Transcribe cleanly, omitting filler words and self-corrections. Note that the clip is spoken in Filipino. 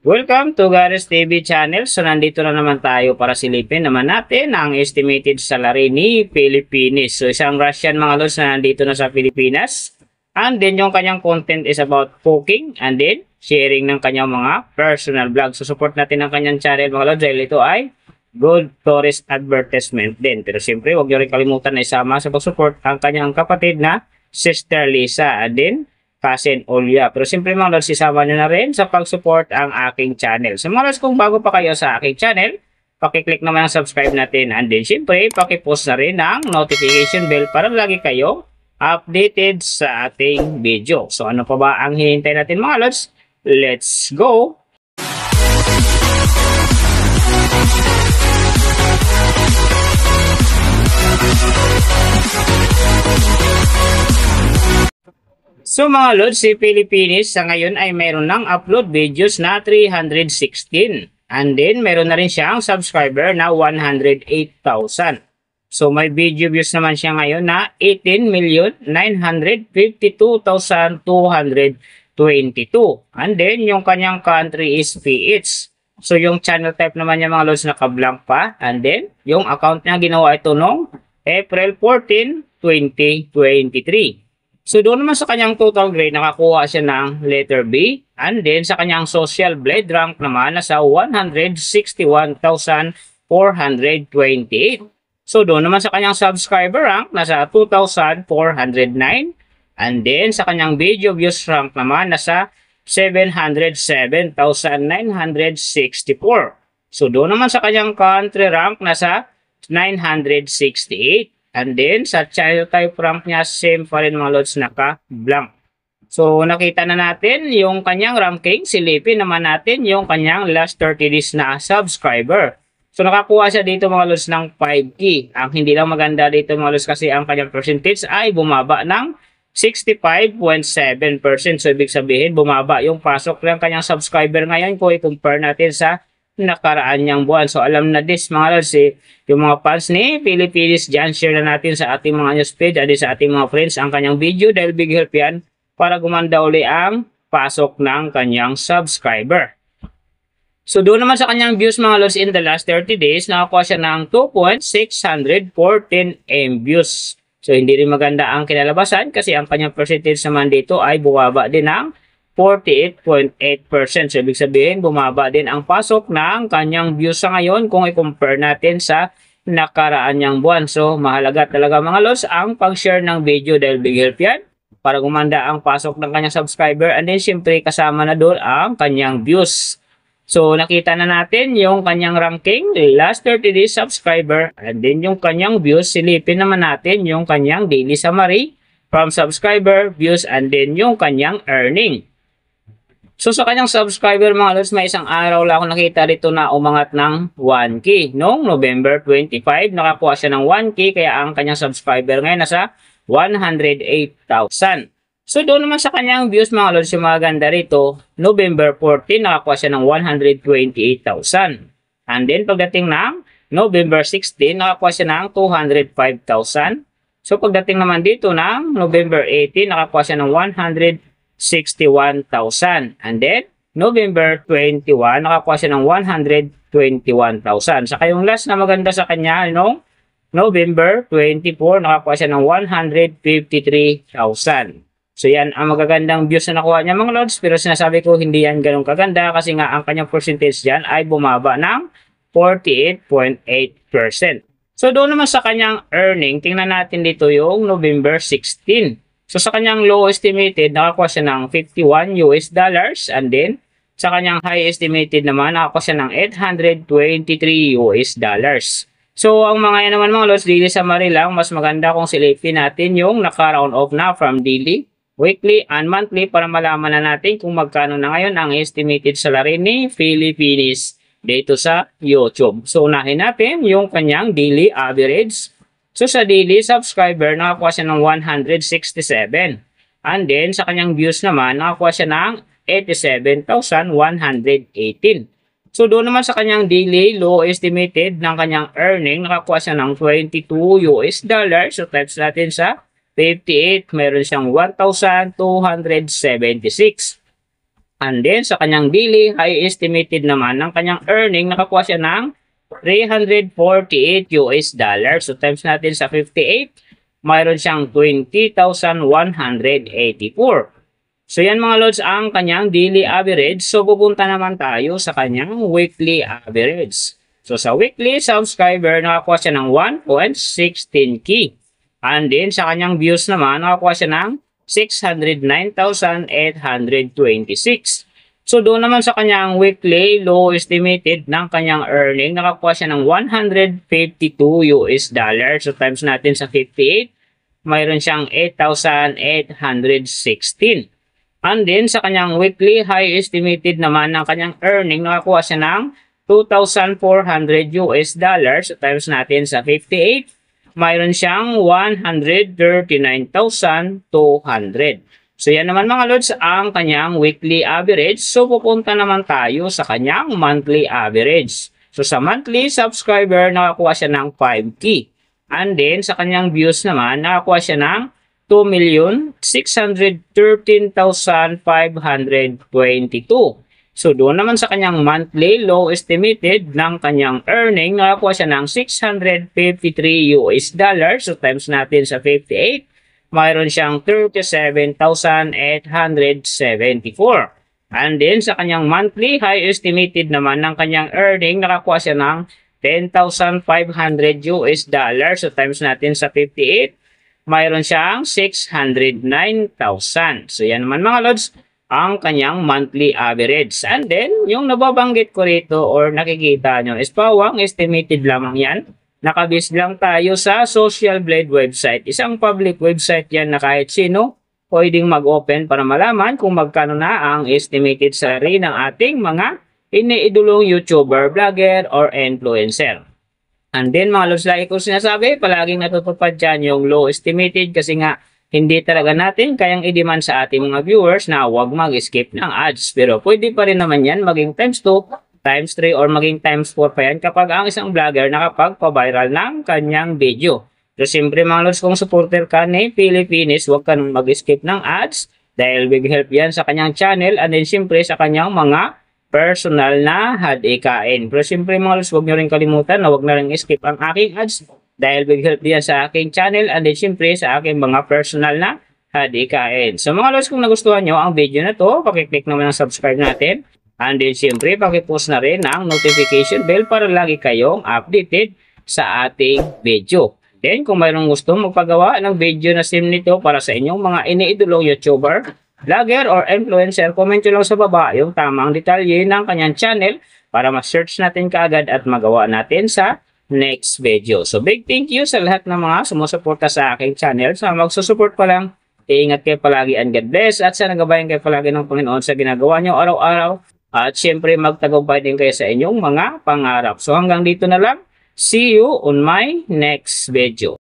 Welcome to Gares TV channel. So nandito na naman tayo para silipin naman natin ang estimated salary ni Pilipinas. So isang Russian mga lods na nandito na sa Pilipinas. And then yung kanyang content is about cooking and then sharing ng kanyang mga personal vlog. So support natin ang kanyang channel mga lods dahil ito ay good tourist advertisement din. Pero siyempre huwag nyo rin kalimutan na isama sa pag-support ang kanyang kapatid na Sister Lisa and then Cousin Olya. Pero siyempre mga lods, isama nyo na rin sa pag-support ang aking channel. So mga lods, kung bago pa kayo sa aking channel, pakiclick naman ang subscribe natin. And then siyempre, pakipost na rin ang notification bell para lagi kayo updated sa ating video. So ano pa ba ang hinihintay natin mga lods? Let's go! So mga lods, si Pilipinas sa ngayon ay mayroon ng upload videos na 316. And then mayroon na rin siyang subscriber na 108,000. So may video views naman siya ngayon na 18,952,222. And then yung kanyang country is PH. So yung channel type naman niya mga lods naka-blank pa. And then yung account niya ginawa ito noong April 14, 2023. So doon naman sa kanyang total grade, nakakuha siya ng letter B. And then sa kanyang social blade rank naman, nasa 161,428. So doon naman sa kanyang subscriber rank, nasa 2,409. And then sa kanyang video views rank naman, nasa 707,964. So doon naman sa kanyang country rank, nasa 968. And then, sa channel type rank niya, same pa rin mga lods, naka-blank. So, nakita na natin yung kanyang ranking. Silipin naman natin yung kanyang last 30 days na subscriber. So, nakakuha siya dito mga lods ng 5K. Ang hindi lang maganda dito mga lods kasi ang kanyang percentage ay bumaba ng 65.7%. So, ibig sabihin, bumaba yung pasok ng kanyang subscriber ngayon kung i-compare natin sa nakaraan niyang buwan. So alam na this mga lods, yung mga fans ni Pilipinas dyan, share na natin sa ating mga news page at sa ating mga friends ang kanyang video dahil big help yan para gumanda uli ang pasok ng kanyang subscriber. So doon naman sa kanyang views mga lods in the last 30 days, nakakuha siya ng 2.614 views. So hindi rin maganda ang kinalabasan kasi ang kanyang percentage naman dito ay bumaba din ng 48.8%. So, ibig sabihin, bumaba din ang pasok ng kanyang views sa ngayon kung i-compare natin sa nakaraan niyang buwan. So, mahalaga talaga mga lods ang pag-share ng video dahil big help yan para gumanda ang pasok ng kanyang subscriber and then syempre kasama na doon ang kanyang views. So, nakita na natin yung kanyang ranking, last 30 days subscriber and then yung kanyang views. Silipin naman natin yung kanyang daily summary from subscriber, views and then yung kanyang earning. So sa kanyang subscriber mga lods, may isang araw lang ako nakita dito na umangat ng 1K. Noong November 25, nakakuha siya ng 1K kaya ang kanyang subscriber ngayon nasa 108,000. So doon naman sa kanyang views mga lods, yung mga ganda rito, November 14, nakakuha siya ng 128,000. And then pagdating ng November 16, nakakuha siya ng 205,000. So pagdating naman dito ng November 18, nakakuha siya ng 161,000. And then, November 21, nakakuha siya ng 121,000. Saka yung last na maganda sa kanya, no? November 24, nakakuha siya ng 153,000. So, yan ang magagandang views na nakuha niya mga lods. Pero sinasabi ko, hindi yan ganun kaganda kasi nga ang kanyang percentage dyan ay bumaba ng 48.8%. So, doon naman sa kanyang earning, tingnan natin dito yung November 16. So sa kanyang low estimated, nakakuha siya ng $51 and then sa kanyang high estimated naman, nakakuha siya ng $823. So ang mga yan naman mga lods, daily summary lang, mas maganda kung silipin natin yung naka-round off na from daily, weekly, and monthly para malaman na natin kung magkano na ngayon ang estimated salary ni Pilipinas dito sa YouTube. So unahin natin yung kanyang daily average. So sa daily subscriber, nakakuha siya ng 167. And then sa kanyang views naman, nakakuha siya ng 87,118. So doon naman sa kanyang daily low estimated ng kanyang earning, nakakuha siya ng $22. So types natin sa 58, meron siyang 1,276. And then sa kanyang daily high estimated naman ng kanyang earning, nakakuha siya ng 348 US dollars. So times natin sa 58, mayroon siyang 20,184. So yan mga lods ang kanyang daily average. So pupunta naman tayo sa kanyang weekly average. So sa weekly subscriber, nakakuha siya ng 1.16k. And then sa kanyang views naman, nakakuha siya ng 609,826. So doon naman sa kanyang weekly low estimated ng kanyang earning, nakakuha siya ng 152 US dollars. So times natin sa 58, mayroon siyang 8,816. And then sa kanyang weekly high estimated naman ng kanyang earning, nakakuha siya ng 2,400 US dollars. So times natin sa 58, mayroon siyang 139,200. So yan naman mga lods ang kanyang weekly average. So pupunta naman tayo sa kanyang monthly average. So sa monthly subscriber, nakakuha siya ng 5k. And then sa kanyang views naman, nakakuha siya ng 2,613,522. So doon naman sa kanyang monthly low estimated ng kanyang earning, nakakuha siya ng 653 US dollars. So times natin sa 58, mayroon siyang 37,874. And then sa kanyang monthly high estimated naman ng kanyang earning, nakakuha siya ng 10,500 US dollars. So times natin sa 58, mayroon siyang 609,000. So yan naman mga lods ang kanyang monthly average. And then, yung nababanggit ko rito or nakikita nyo is pawang estimated lamang yan. Nakabase lang tayo sa Social Blade website. Isang public website yan na kahit sino pwedeng mag-open para malaman kung magkano na ang estimated salary ng ating mga iniidolong YouTuber, vlogger, or influencer. And then mga lods, like ko sinasabi, palaging natutupad dyan yung low estimated kasi nga hindi talaga natin kayang i-demand sa ating mga viewers na huwag mag-skip ng ads. Pero pwede pa rin naman yan maging times 2, times 3, or maging times 4 pa yan kapag ang isang vlogger nakapag-viral ng kanyang video. So siyempre mga lods, kung supporter ka ni Philippines, huwag ka nang mag-skip ng ads dahil big help yan sa kanyang channel and then siyempre sa kanyang mga personal na hadikain. Pero siyempre mga lods, huwag nyo rin kalimutan na huwag na rin skip ang aking ads dahil big help diyan sa aking channel and then syempre sa aking mga personal na hadikain. So mga lods, kung nagustuhan nyo ang video na to, pakiclick naman ang subscribe natin. And then syempre, pakipost na rin ang notification bell para lagi kayong updated sa ating video. Then kung mayroong gusto magpagawa ng video na sim nito para sa inyong mga iniidolong YouTuber, vlogger, or influencer, comment nyo lang sa baba yung tamang detalye ng kanyang channel para ma-search natin kaagad at magawa natin sa next video. So big thank you sa lahat ng mga sumusuporta sa aking channel. Sa magsusupport pa lang, iingat kayo palagi and God bless at sana gabayan kayo palagi ng Panginoon sa ginagawa nyo araw-araw at syempre magtagumpay din kayo sa inyong mga pangarap. So hanggang dito na lang. See you on my next video.